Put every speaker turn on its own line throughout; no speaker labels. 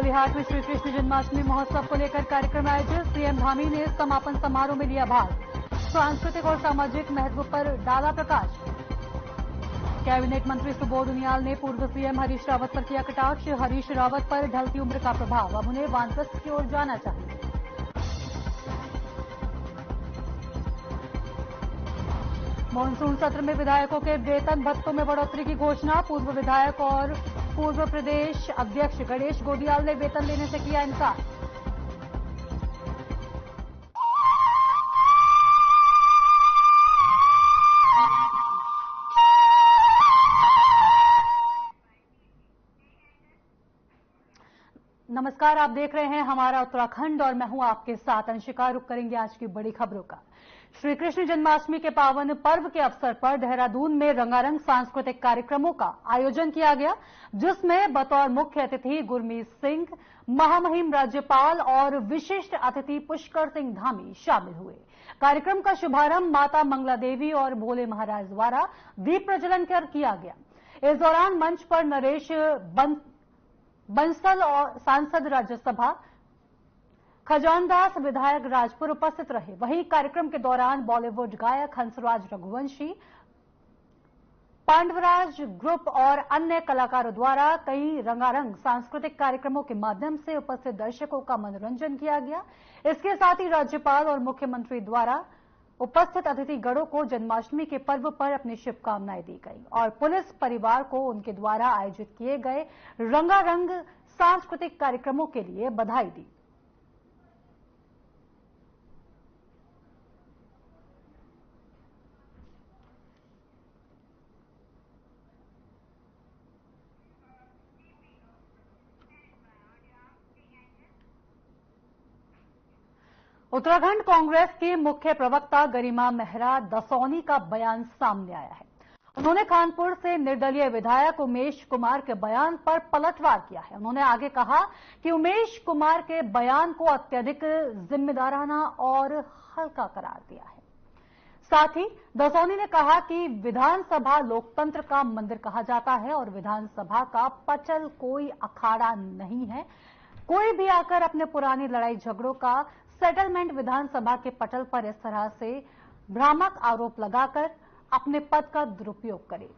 बाबूघाट में श्री कृष्ण जन्माष्टमी महोत्सव को लेकर कार्यक्रम आयोजित। सीएम धामी ने समापन समारोह में लिया भाग। सांस्कृतिक और सामाजिक महत्व पर डाला प्रकाश। कैबिनेट मंत्री सुबोध उनियाल ने पूर्व सीएम हरीश रावत पर किया कटाक्ष। हरीश रावत पर ढलती उम्र का प्रभाव, अब उन्हें वानप्रस्थ की ओर जाना चाहिए। मॉनसून सत्र में विधायकों के वेतन भत्तों में बढ़ोतरी की घोषणा। पूर्व विधायक और पूर्व प्रदेश अध्यक्ष गणेश गोदियाल ने वेतन लेने से किया इनकार। नमस्कार, आप देख रहे हैं हमारा उत्तराखंड और मैं हूं आपके साथ अंशिका। रुक करेंगे आज की बड़ी खबरों का। श्री कृष्ण जन्माष्टमी के पावन पर्व के अवसर पर देहरादून में रंगारंग सांस्कृतिक कार्यक्रमों का आयोजन किया गया, जिसमें बतौर मुख्य अतिथि गुरमीत सिंह, महामहिम राज्यपाल और विशिष्ट अतिथि पुष्कर सिंह धामी शामिल हुए। कार्यक्रम का शुभारंभ माता मंगला देवी और भोले महाराज द्वारा दीप प्रज्वलन कर किया गया। इस दौरान मंच पर नरेश बंसल और सांसद राज्यसभा खजानदास विधायक राजपुर उपस्थित रहे। वहीं कार्यक्रम के दौरान बॉलीवुड गायक हंसराज रघुवंशी, पांडवराज ग्रुप और अन्य कलाकारों द्वारा कई रंगारंग सांस्कृतिक कार्यक्रमों के माध्यम से उपस्थित दर्शकों का मनोरंजन किया गया। इसके साथ ही राज्यपाल और मुख्यमंत्री द्वारा उपस्थित अतिथिगणों को जन्माष्टमी के पर्व पर अपनी शुभकामनाएं दी गई और पुलिस परिवार को उनके द्वारा आयोजित किए गए रंगारंग सांस्कृतिक कार्यक्रमों के लिए बधाई दी। उत्तराखंड कांग्रेस की मुख्य प्रवक्ता गरिमा मेहरा दसौनी का बयान सामने आया है। उन्होंने कानपुर से निर्दलीय विधायक उमेश कुमार के बयान पर पलटवार किया है। उन्होंने आगे कहा कि उमेश कुमार के बयान को अत्यधिक जिम्मेदाराना और हल्का करार दिया है। साथ ही दसौनी ने कहा कि विधानसभा लोकतंत्र का मंदिर कहा जाता है और विधानसभा का पचल कोई अखाड़ा नहीं है। कोई भी आकर अपने पुरानी लड़ाई झगड़ों का सेटलमेंट विधानसभा के पटल पर इस तरह से भ्रामक आरोप लगाकर अपने पद का दुरुपयोग करे।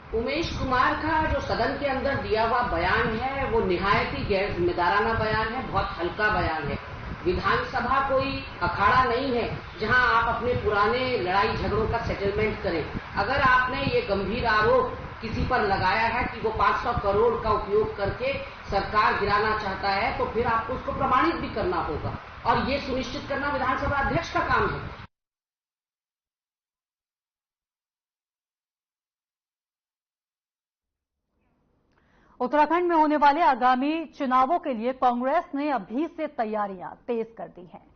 उमेश कुमार का जो सदन के अंदर दिया हुआ बयान है वो निहायत ही गैर जिम्मेदाराना बयान है, बहुत हल्का बयान है। विधानसभा कोई अखाड़ा नहीं है जहां आप अपने पुराने लड़ाई झगड़ों का सेटलमेंट करें। अगर आपने ये गंभीर आरोप किसी पर लगाया है कि वो 500 करोड़ का उपयोग करके सरकार गिराना चाहता है, तो फिर आपको उसको प्रमाणित भी करना होगा और ये सुनिश्चित करना विधानसभा अध्यक्ष का काम है।
उत्तराखंड में होने वाले आगामी चुनावों के लिए कांग्रेस ने अभी से तैयारियां तेज कर दी हैं।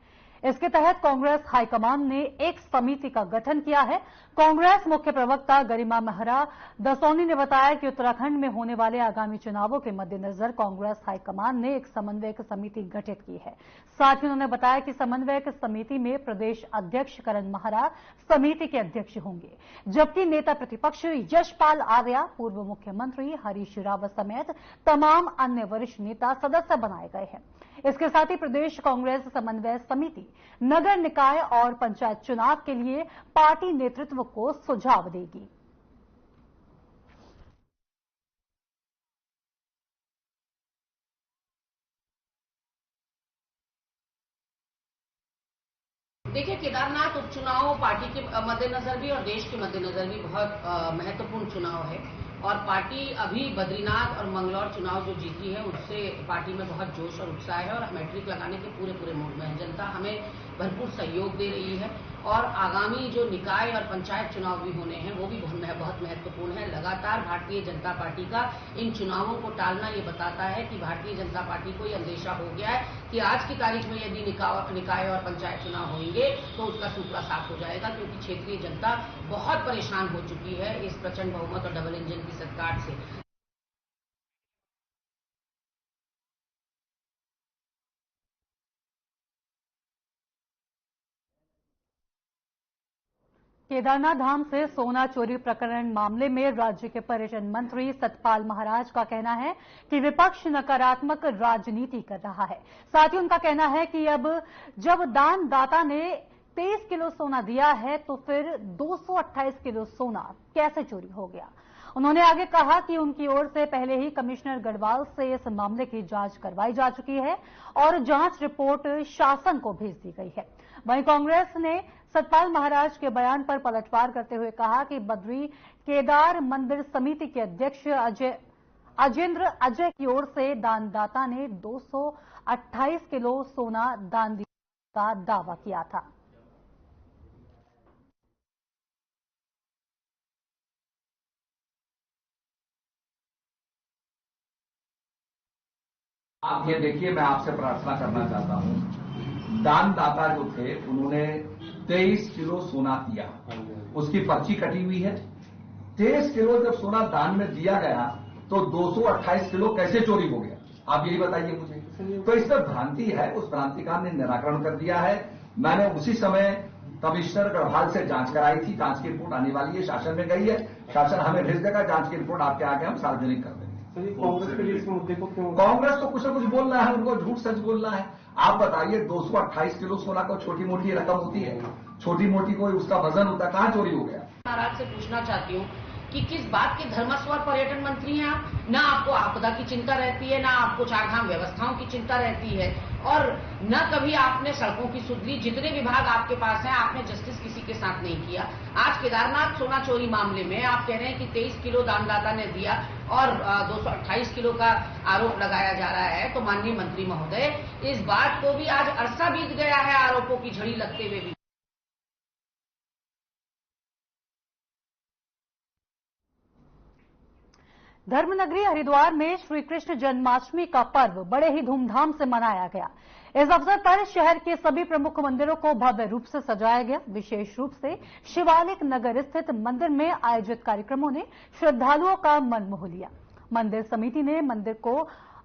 इसके तहत कांग्रेस हाईकमान ने एक समिति का गठन किया है। कांग्रेस मुख्य प्रवक्ता गरिमा मेहरा दसौनी ने बताया कि उत्तराखंड में होने वाले आगामी चुनावों के मद्देनजर कांग्रेस हाईकमान ने एक समन्वयक समिति गठित की है। साथ ही उन्होंने बताया कि समन्वयक समिति में प्रदेश अध्यक्ष करण महरा समिति के अध्यक्ष होंगे, जबकि नेता प्रतिपक्ष यशपाल आर्या, पूर्व मुख्यमंत्री हरीश रावत समेत तमाम अन्य वरिष्ठ नेता सदस्य बनाए गए हैं। इसके साथ ही प्रदेश कांग्रेस समन्वय समिति नगर निकाय और पंचायत चुनाव के लिए पार्टी नेतृत्व को सुझाव देगी।
देखिए, केदारनाथ उपचुनाव पार्टी के मद्देनजर भी और देश के मद्देनजर भी बहुत महत्वपूर्ण चुनाव है और पार्टी अभी बद्रीनाथ और मंगलौर चुनाव जो जीती है उससे पार्टी में बहुत जोश और उत्साह है और मैट्रिक लगाने के पूरे मूड में है। जनता हमें भरपूर सहयोग दे रही है और आगामी जो निकाय और पंचायत चुनाव भी होने हैं वो भी बहुत महत्वपूर्ण है। लगातार भारतीय जनता पार्टी का इन चुनावों को टालना ये बताता है कि भारतीय जनता पार्टी को ये अंदेशा हो गया है कि आज की तारीख में यदि निकाय और पंचायत चुनाव होंगे तो उसका सूपड़ा साफ हो जाएगा, क्योंकि क्षेत्रीय जनता बहुत परेशान हो चुकी है इस प्रचंड बहुमत और डबल इंजन की सरकार से।
केदारनाथ धाम से सोना चोरी प्रकरण मामले में राज्य के पर्यटन मंत्री सतपाल महाराज का कहना है कि विपक्ष नकारात्मक राजनीति कर रहा है। साथ ही उनका कहना है कि अब जब दानदाता ने 23 किलो सोना दिया है तो फिर 228 किलो सोना कैसे चोरी हो गया। उन्होंने आगे कहा कि उनकी ओर से पहले ही कमिश्नर गढ़वाल से इस मामले की जांच करवाई जा चुकी है और जांच रिपोर्ट शासन को भेज दी गई है। वहीं कांग्रेस ने सतपाल महाराज के बयान पर पलटवार करते हुए कहा कि बद्री केदार मंदिर समिति के अध्यक्ष अजेंद्र अजय की ओर से दानदाता ने 228 किलो सोना दान दिया का दावा किया था।
आप ये देखिए, मैं आपसे प्रार्थना करना चाहता हूं, दानदाता जो थे उन्होंने 23 किलो सोना दिया, उसकी पर्ची कटी हुई है। 23 किलो जब सोना दान में दिया गया तो 228 किलो कैसे चोरी हो गया, आप यही बताइए मुझे। तो इस पर भ्रांति है, उस भ्रांति का हमने निराकरण कर दिया है। मैंने उसी समय कमिश्नर गढ़वाल से जांच कराई थी, जांच की रिपोर्ट आने वाली है, शासन में गई है, शासन हमें भेज देगा, जांच की रिपोर्ट आपके आगे हम सार्वजनिक कर देंगे।
कांग्रेस के लिए इस मुद्दे को क्यों?
कांग्रेस को कुछ न कुछ बोलना है, उनको झूठ सच बोलना है। आप बताइए, 228 किलो सोना को छोटी मोटी रकम होती है, छोटी मोटी कोई उसका वजन होता है, कहां चोरी हो गया।
महाराज से पूछना चाहती हूँ कि किस बात के धर्मस्वर पर्यटन मंत्री हैं आप? ना आपको आपदा की चिंता रहती है, ना आपको चारधाम व्यवस्थाओं की चिंता रहती है, और न कभी आपने सड़कों की सुधरी। जितने विभाग आपके पास हैं, आपने जस्टिस किसी के साथ नहीं किया। आज केदारनाथ सोना चोरी मामले में आप कह रहे हैं कि 23 किलो दानदाता ने दिया और 228 किलो का आरोप लगाया जा रहा है। तो माननीय मंत्री महोदय, इस बात को भी आज अरसा बीत गया है आरोपों की झड़ी लगते हुए भी।
धर्मनगरी हरिद्वार में श्री कृष्ण जन्माष्टमी का पर्व बड़े ही धूमधाम से मनाया गया। इस अवसर पर शहर के सभी प्रमुख मंदिरों को भव्य रूप से सजाया गया। विशेष रूप से शिवालिक नगर स्थित मंदिर में आयोजित कार्यक्रमों ने श्रद्धालुओं का मन मोह लिया। मंदिर समिति ने मंदिर को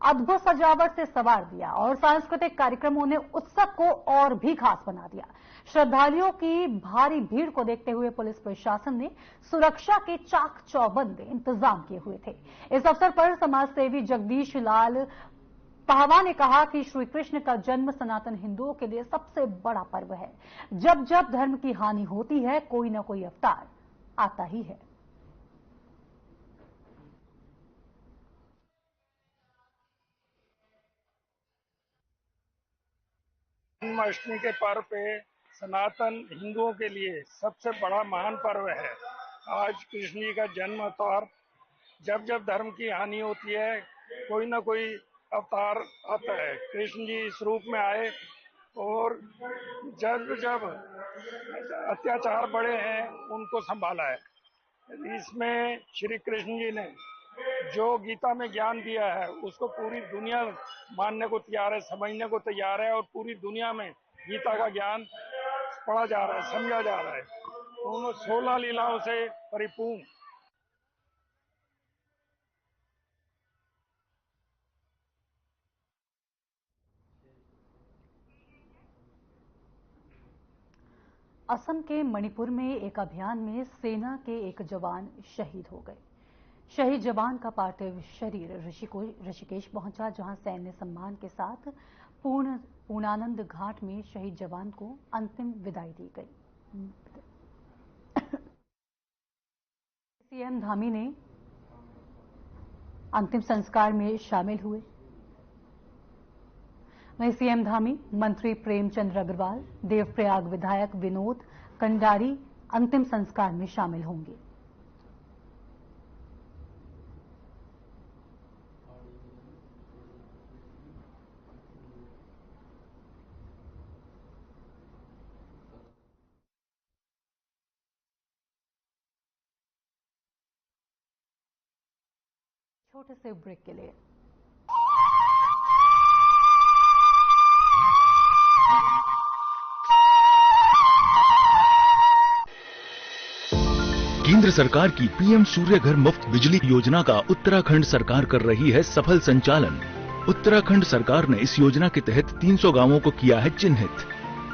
अद्भुत सजावट से संवार दिया और सांस्कृतिक कार्यक्रमों ने उत्सव को और भी खास बना दिया। श्रद्धालुओं की भारी भीड़ को देखते हुए पुलिस प्रशासन ने सुरक्षा के चाक चौबंद इंतजाम किए हुए थे। इस अवसर पर समाजसेवी जगदीश लाल पाहवा ने कहा कि श्री कृष्ण का जन्म सनातन हिंदुओं के लिए सबसे बड़ा पर्व है। जब जब धर्म की हानि होती है, कोई न कोई अवतार आता ही है।
जन्माष्टमी के पर्व पे सनातन हिंदुओं के लिए सबसे बड़ा महान पर्व है। आज कृष्ण जी का जन्म अवतार, जब जब धर्म की हानि होती है, कोई ना कोई अवतार आता है। कृष्ण जी इस रूप में आए और जब जब अत्याचार बढ़े हैं उनको संभाला है। इसमें श्री कृष्ण जी ने जो गीता में ज्ञान दिया है उसको पूरी दुनिया मानने को तैयार है, समझने को तैयार है, और पूरी दुनिया में गीता का ज्ञान पढ़ा जा रहा है, समझा जा रहा है। उन 16 लीलाओं से परिपूर्ण।
असम के मणिपुर में एक अभियान में सेना के एक जवान शहीद हो गए। शहीद जवान का पार्थिव शरीर ऋषिकेश पहुंचा, जहां सैन्य सम्मान के साथ पूर्णानंद घाट में शहीद जवान को अंतिम विदाई दी गई। सीएम धामी ने अंतिम संस्कार में शामिल हुए। वहीं सीएम धामी, मंत्री प्रेमचंद अग्रवाल, देवप्रयाग विधायक विनोद कंडारी अंतिम संस्कार में शामिल होंगे। छोटे से ब्रेक के लिए
केंद्र सरकार की पीएम सूर्य घर मुफ्त बिजली योजना का उत्तराखंड सरकार कर रही है सफल संचालन। उत्तराखंड सरकार ने इस योजना के तहत 300 गांवों को किया है चिन्हित,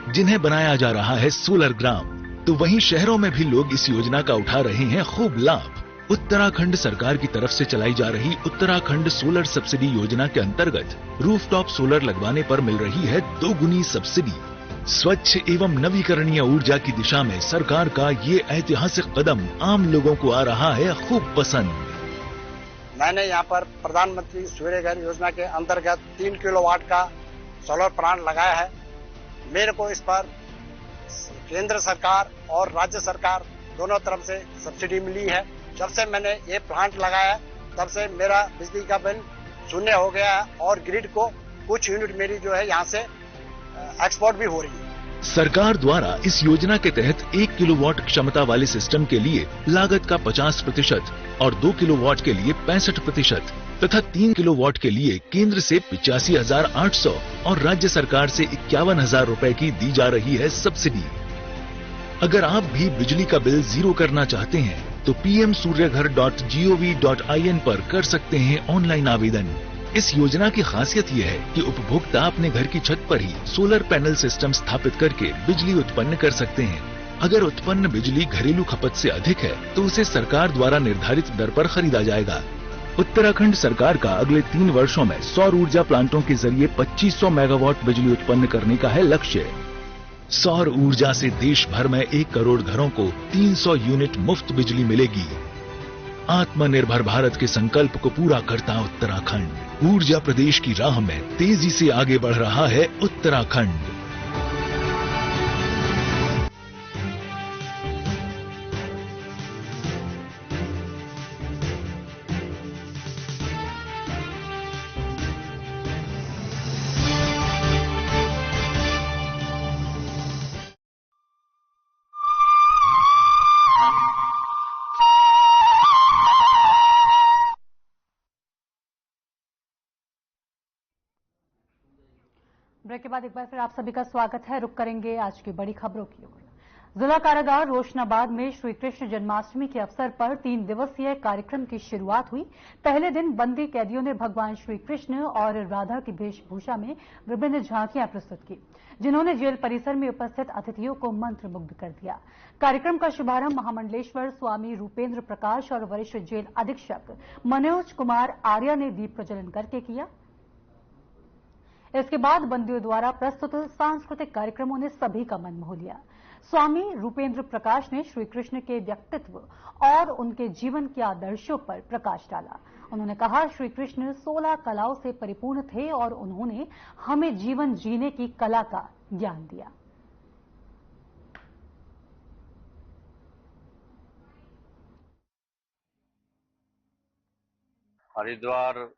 जिन्हें बनाया जा रहा है सोलर ग्राम। तो वहीं शहरों में भी लोग इस योजना का उठा रहे हैं खूब लाभ। उत्तराखंड सरकार की तरफ से चलाई जा रही उत्तराखंड सोलर सब्सिडी योजना के अंतर्गत रूफटॉप सोलर लगवाने पर मिल रही है 2 गुनी सब्सिडी। स्वच्छ एवं नवीकरणीय ऊर्जा की दिशा में सरकार का ये ऐतिहासिक कदम आम लोगों को आ रहा है खूब पसंद।
मैंने यहाँ पर प्रधानमंत्री सूर्य घर योजना के अंतर्गत 3 किलोवाट का सोलर प्लांट लगाया है। मेरे को इस पर केंद्र सरकार और राज्य सरकार दोनों तरफ से सब्सिडी मिली है। जब से मैंने ये प्लांट लगाया तब से मेरा बिजली का बिल शून्य हो गया है और ग्रिड को कुछ यूनिट मेरी जो है यहाँ से एक्सपोर्ट भी हो रही है।
सरकार द्वारा इस योजना के तहत 1 किलोवाट क्षमता वाले सिस्टम के लिए लागत का 50% और 2 किलोवाट के लिए 65% तथा 3 किलोवाट के लिए केंद्र से 85,800 और राज्य सरकार से 51,000 रुपए की दी जा रही है सब्सिडी। अगर आप भी बिजली का बिल जीरो करना चाहते हैं तो pmsuryaghar.gov.in पर कर सकते हैं ऑनलाइन आवेदन। इस योजना की खासियत यह है कि उपभोक्ता अपने घर की छत पर ही सोलर पैनल सिस्टम स्थापित करके बिजली उत्पन्न कर सकते हैं। अगर उत्पन्न बिजली घरेलू खपत से अधिक है तो उसे सरकार द्वारा निर्धारित दर पर खरीदा जाएगा। उत्तराखंड सरकार का अगले 3 वर्षों में सौर ऊर्जा प्लांटों के जरिए 2500 मेगावाट बिजली उत्पन्न करने का है लक्ष्य। सौर ऊर्जा से देश भर में 1 करोड़ घरों को 300 यूनिट मुफ्त बिजली मिलेगी। आत्मनिर्भर भारत के संकल्प को पूरा करता उत्तराखंड ऊर्जा प्रदेश की राह में तेजी से आगे बढ़ रहा है। उत्तराखंड
ब्रेक के बाद एक बार फिर आप सभी का स्वागत है। रुक करेंगे आज की बड़ी खबरों की ओर। जिला कारागार रोशनाबाद में श्री कृष्ण जन्माष्टमी के अवसर पर 3 दिवसीय कार्यक्रम की शुरुआत हुई। पहले दिन बंदी कैदियों ने भगवान श्री कृष्ण और राधा की वेशभूषा में विभिन्न झांकियां प्रस्तुत की, जिन्होंने जेल परिसर में उपस्थित अतिथियों को मंत्रमुग्ध कर दिया। कार्यक्रम का शुभारंभ महामंडलेश्वर स्वामी रूपेंद्र प्रकाश और वरिष्ठ जेल अधीक्षक मनोज कुमार आर्य ने दीप प्रज्वलन करके किया। इसके बाद बंदियों द्वारा प्रस्तुत सांस्कृतिक कार्यक्रमों ने सभी का मन मोह लिया। स्वामी रूपेंद्र प्रकाश ने श्री कृष्ण के व्यक्तित्व और उनके जीवन के आदर्शों पर प्रकाश डाला। उन्होंने कहा, श्री कृष्ण 16 कलाओं से परिपूर्ण थे और उन्होंने हमें जीवन जीने की कला का ज्ञान दिया।
हरिद्वार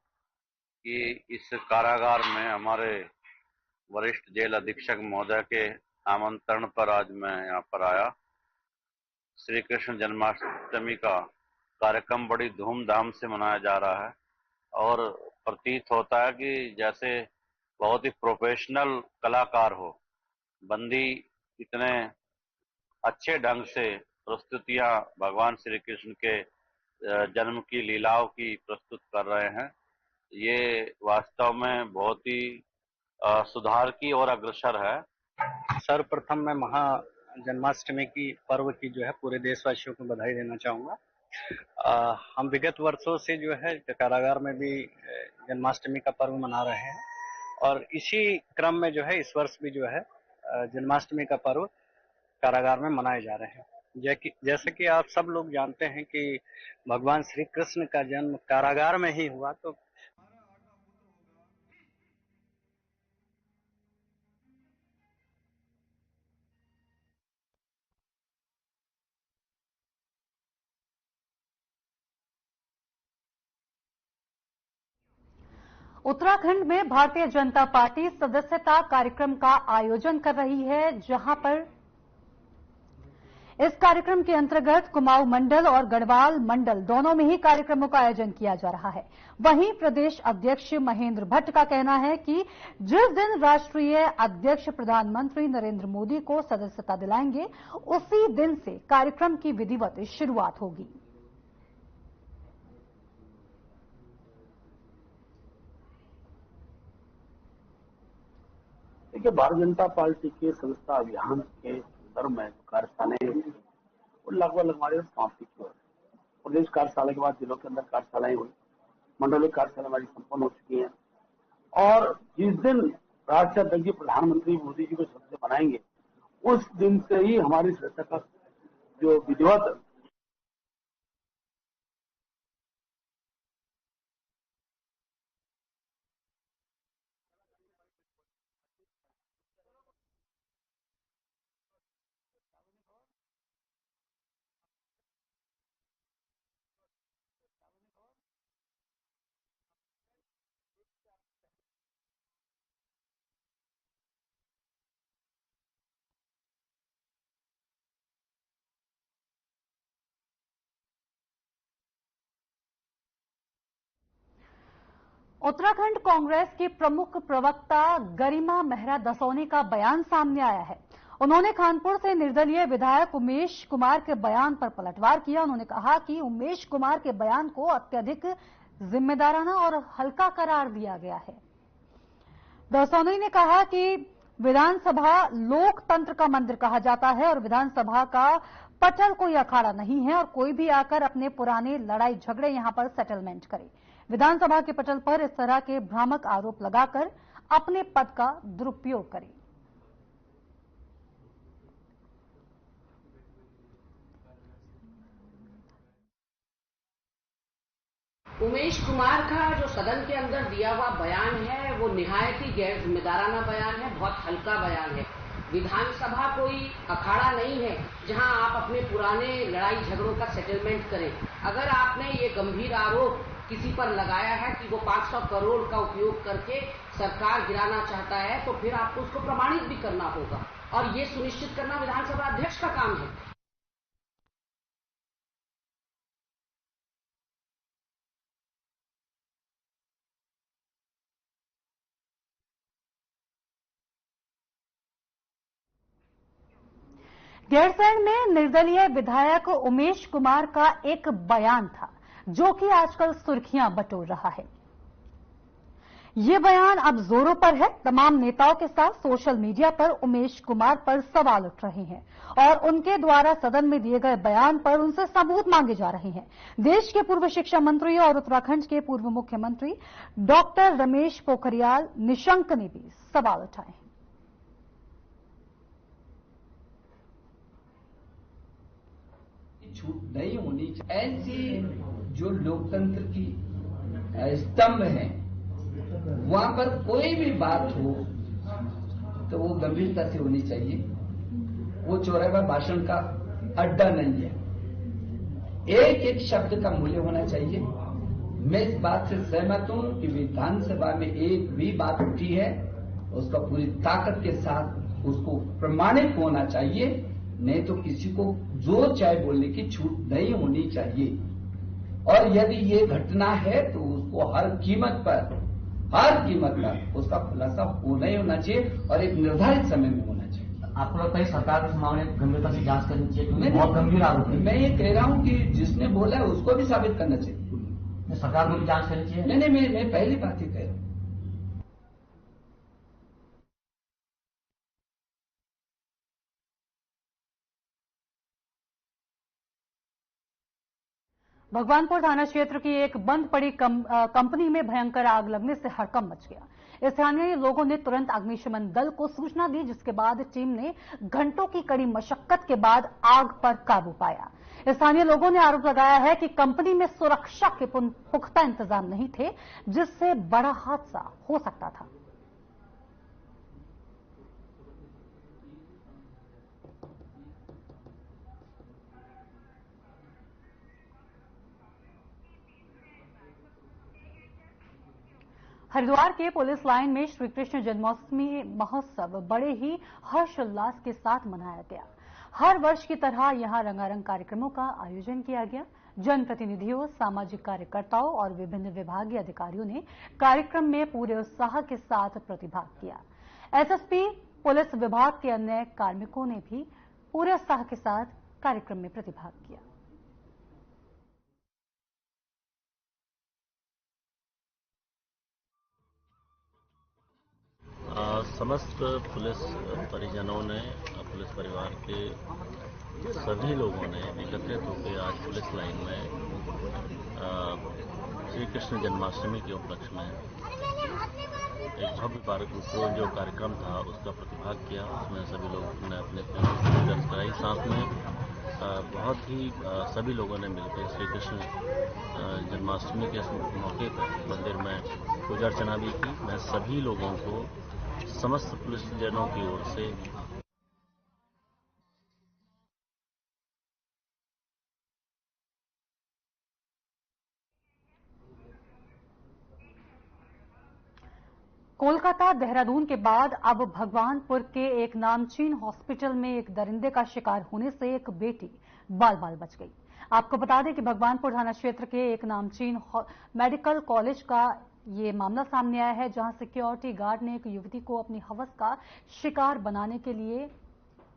कि इस कारागार में हमारे वरिष्ठ जेल अधीक्षक महोदय के आमंत्रण पर आज मैं यहाँ पर आया। श्री कृष्ण जन्माष्टमी का कार्यक्रम बड़ी धूमधाम से मनाया जा रहा है और प्रतीत होता है कि जैसे बहुत ही प्रोफेशनल कलाकार हो। बंदी इतने अच्छे ढंग से प्रस्तुतियां भगवान श्री कृष्ण के जन्म की लीलाओं की प्रस्तुत कर रहे हैं। ये वास्तव में बहुत ही सुधार की ओर अग्रसर है।
सर्वप्रथम मैं महा जन्माष्टमी की पर्व की जो है पूरे देशवासियों को बधाई देना चाहूँगा। हम विगत वर्षों से जो है कारागार में भी जन्माष्टमी का पर्व मना रहे हैं और इसी क्रम में जो है इस वर्ष भी जो है जन्माष्टमी का पर्व कारागार में मनाए जा रहे हैं। जैसे कि आप सब लोग जानते हैं कि भगवान श्री कृष्ण का जन्म कारागार में ही हुआ। तो
उत्तराखंड में भारतीय जनता पार्टी सदस्यता कार्यक्रम का आयोजन कर रही है, जहां पर इस कार्यक्रम के अंतर्गत कुमाऊं मंडल और गढ़वाल मंडल दोनों में ही कार्यक्रमों का आयोजन किया जा रहा है। वहीं प्रदेश अध्यक्ष महेंद्र भट्ट का कहना है कि जिस दिन राष्ट्रीय अध्यक्ष प्रधानमंत्री नरेंद्र मोदी को सदस्यता दिलाएंगे, उसी दिन से कार्यक्रम की विधिवत शुरुआत होगी।
देखिए, भारतीय जनता पार्टी के सदस्यता अभियान के टर्म है, कार्यशालाएं वो लगभग हमारे समाप्ति की ओर है। प्रदेश कार्यशाला के बाद जिलों के अंदर कार्यशालाएं हुई, मंडलिक कार्यशाला हमारी संपन्न हो चुकी है। और जिस दिन राष्ट्रीय अध्यक्ष प्रधानमंत्री मोदी जी को शपथ बनाएंगे, उस दिन से ही हमारी सुरक्षा का जो विधिवत
उत्तराखंड कांग्रेस की प्रमुख प्रवक्ता गरिमा मेहरा दसौनी का बयान सामने आया है। उन्होंने कानपुर से निर्दलीय विधायक उमेश कुमार के बयान पर पलटवार किया। उन्होंने कहा कि उमेश कुमार के बयान को अत्यधिक जिम्मेदाराना और हल्का करार दिया गया है। दसौनी ने कहा कि विधानसभा लोकतंत्र का मंदिर कहा जाता है और विधानसभा का पटल कोई अखाड़ा नहीं है और कोई भी आकर अपने पुराने लड़ाई झगड़े यहां पर सेटलमेंट करे। विधानसभा के पटल पर इस तरह के भ्रामक आरोप लगाकर अपने पद का दुरुपयोग करे।
उमेश कुमार का जो सदन के अंदर दिया हुआ बयान है वो निहायत ही गैर जिम्मेदाराना बयान है, बहुत हल्का बयान है। विधानसभा कोई अखाड़ा नहीं है जहां आप अपने पुराने लड़ाई झगड़ों का सेटलमेंट करें। अगर आपने ये गंभीर आरोप किसी पर लगाया है कि वो 500 करोड़ का उपयोग करके सरकार गिराना चाहता है, तो फिर आपको उसको प्रमाणित भी करना होगा और ये सुनिश्चित करना विधानसभा अध्यक्ष का काम है।
गैरसैंण में निर्दलीय विधायक उमेश कुमार का एक बयान था जो कि आजकल सुर्खियां बटोर रहा है। ये बयान अब जोरों पर है। तमाम नेताओं के साथ सोशल मीडिया पर उमेश कुमार पर सवाल उठ रहे हैं और उनके द्वारा सदन में दिए गए बयान पर उनसे सबूत मांगे जा रहे हैं। देश के पूर्व शिक्षा मंत्री और उत्तराखंड के पूर्व मुख्यमंत्री डॉक्टर रमेश पोखरियाल निशंक ने भी सवाल उठाए हैं।
छूट नहीं होनी चाहिए। ऐसी जो लोकतंत्र की स्तंभ है वहां पर कोई भी बात हो तो वो गंभीरता से होनी चाहिए। वो चौराहा भाषण का अड्डा नहीं है। एक एक शब्द का मूल्य होना चाहिए। मैं इस बात से सहमत हूं कि विधानसभा में एक भी बात उठी है उसका पूरी ताकत के साथ उसको प्रमाणित होना चाहिए, नहीं तो किसी को जो चाहे बोलने की छूट नहीं होनी चाहिए। और यदि ये घटना है तो उसको हर कीमत पर उसका खुलासा होना ही होना चाहिए और एक निर्धारित समय में होना चाहिए।
आपको लगता है सरकार को इस मामले में गंभीरता से जांच करनी चाहिए क्योंकि बहुत गंभीर आरोप है।
मैं ये कह रहा हूं कि जिसने बोला है उसको भी साबित करना चाहिए।
सरकार को भी जांच करनी चाहिए।
नहीं, मैं पहली बात ही कह रहा हूं।
भगवानपुर थाना क्षेत्र की एक बंद पड़ी कंपनी में भयंकर आग लगने से हड़कंप मच गया। स्थानीय लोगों ने तुरंत अग्निशमन दल को सूचना दी, जिसके बाद टीम ने घंटों की कड़ी मशक्कत के बाद आग पर काबू पाया। स्थानीय लोगों ने आरोप लगाया है कि कंपनी में सुरक्षा के पुख्ता इंतजाम नहीं थे, जिससे बड़ा हादसा हो सकता था। हरिद्वार के पुलिस लाइन में श्री कृष्ण जन्माष्टमी महोत्सव बड़े ही हर्षोल्लास के साथ मनाया गया। हर वर्ष की तरह यहां रंगारंग कार्यक्रमों का आयोजन किया गया। जनप्रतिनिधियों, सामाजिक कार्यकर्ताओं और विभिन्न विभागीय अधिकारियों ने कार्यक्रम में पूरे उत्साह के साथ प्रतिभाग किया। एसएसपी, पुलिस विभाग के अन्य कार्मिकों ने भी पूरे उत्साह के साथ कार्यक्रम में प्रतिभाग किया।
समस्त पुलिस परिजनों ने, पुलिस परिवार के सभी लोगों ने एकत्रित होकर आज पुलिस लाइन में श्री कृष्ण जन्माष्टमी के उपलक्ष्य में एक भव्य जो कार्यक्रम था उसका प्रतिभाग किया। उसमें सभी लोगों ने अपने दर्ज कराई। साथ में बहुत ही सभी लोगों ने मिलकर श्री कृष्ण जन्माष्टमी के मौके पर मंदिर में पूजा अर्चना भी की। मैं सभी लोगों को समस्त पुलिसजनों की ओर से
कोलकाता, देहरादून के बाद अब भगवानपुर के एक नामचीन हॉस्पिटल में एक दरिंदे का शिकार होने से एक बेटी बाल बाल बच गई। आपको बता दें कि भगवानपुर थाना क्षेत्र के एक नामचीन मेडिकल कॉलेज का ये मामला सामने आया है, जहां सिक्योरिटी गार्ड ने एक युवती को अपनी हवस का शिकार बनाने के लिए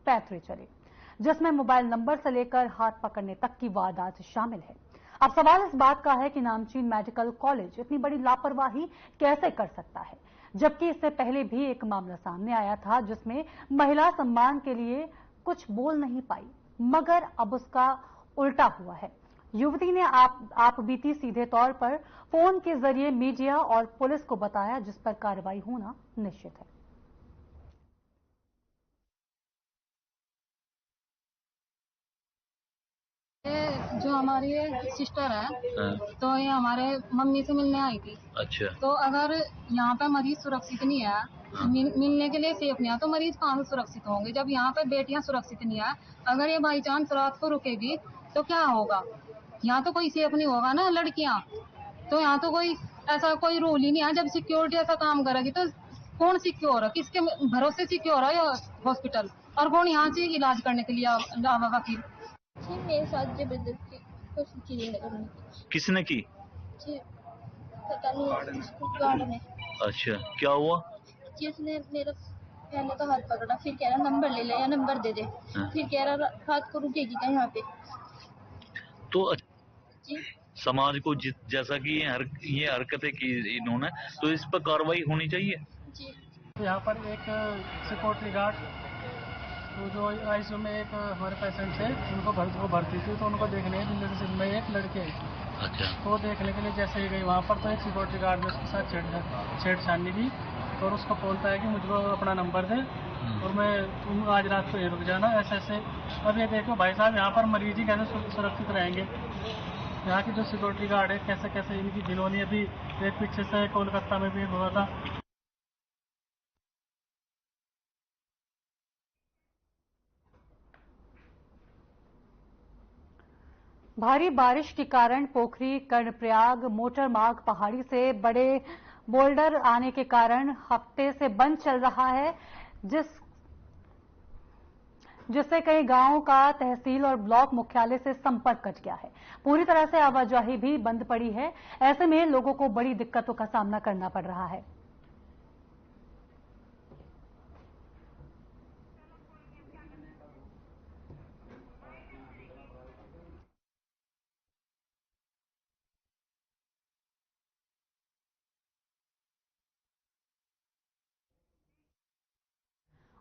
पैतरे चले, जिसमें मोबाइल नंबर से लेकर हाथ पकड़ने तक की वारदात शामिल है। अब सवाल इस बात का है कि नामचीन मेडिकल कॉलेज इतनी बड़ी लापरवाही कैसे कर सकता है, जबकि इससे पहले भी एक मामला सामने आया था जिसमें महिला सम्मान के लिए कुछ बोल नहीं पाई, मगर अब उसका उल्टा हुआ है। युवती ने आप बीती सीधे तौर पर फोन के जरिए मीडिया और पुलिस को बताया, जिस पर कार्रवाई होना निश्चित है।
जो हमारी सिस्टर है तो ये हमारे मम्मी से मिलने आई थी।
अच्छा।
तो अगर यहाँ पे मरीज सुरक्षित नहीं है, मिलने के लिए सेफ नहीं है, तो मरीज कहाँ से सुरक्षित होंगे जब यहाँ पे बेटियां सुरक्षित नहीं है। अगर ये बाई चांस रात को रुकेगी तो क्या होगा? यहाँ तो कोई सेफ नहीं होगा ना लड़कियां। तो यहाँ तो कोई ऐसा कोई रूल ही नहीं है। जब सिक्योरिटी ऐसा काम करेगी तो कौन सिक्योर है? किसके भरोसे सिक्योर है हॉस्पिटल? और कौन यहाँ से इलाज करने के लिए आवेगा? फिर
मेरे साथ जबरदस्ती कुछ चीजें करनी।
किसने की?
जी पता नहीं, गार्ड ने।
अच्छा, क्या हुआ?
जी उसने मेरा पहले तो हाथ पकड़ा, फिर कह रहा नंबर ले ले या नंबर दे दे। फिर कह रहा रात को रुकेगी क्या यहाँ पे?
तो
जी
समाज को जैसा कि ये हरकतें की इन्होंने, तो इस पर कार्रवाई होनी चाहिए।
जी
यहाँ पर एक सिक्योरिटी गार्ड तो जो आईसीयू में एक हमारे पेशेंट थे उनको भर्ती थी, तो उनको देखने रिलेशनशिप में एक लड़की आई।
अच्छा।
तो देखने के लिए जैसे ही गई वहाँ पर, तो एक सिक्योरिटी गार्ड ने उसके साथ छेड़छाड़ी की और उसको बोलता है कि मुझको अपना नंबर दे और मैं तुम आज रात को ये रुक जाना, ऐसे ऐसे। अब ये देखो भाई साहब, यहाँ पर मरीज ही कैसे सुरक्षित रहेंगे? यहाँ की जो सिक्योरिटी गार्ड है कैसे कैसे इनकी ढिलौनी। अभी एक पीछे से कोलकाता में भी हुआ था।
भारी बारिश के कारण पोखरी कर्णप्रयाग मोटर मार्ग पहाड़ी से बड़े बोल्डर आने के कारण हफ्ते से बंद चल रहा है, जिससे कई गांवों का तहसील और ब्लॉक मुख्यालय से संपर्क कट गया है। पूरी तरह से आवाजाही भी बंद पड़ी है। ऐसे में लोगों को बड़ी दिक्कतों का सामना करना पड़ रहा है।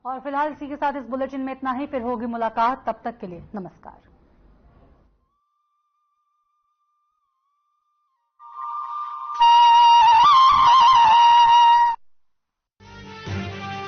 और फिलहाल इसी के साथ इस बुलेटिन में इतना ही। फिर होगी मुलाकात, तब तक के लिए नमस्कार।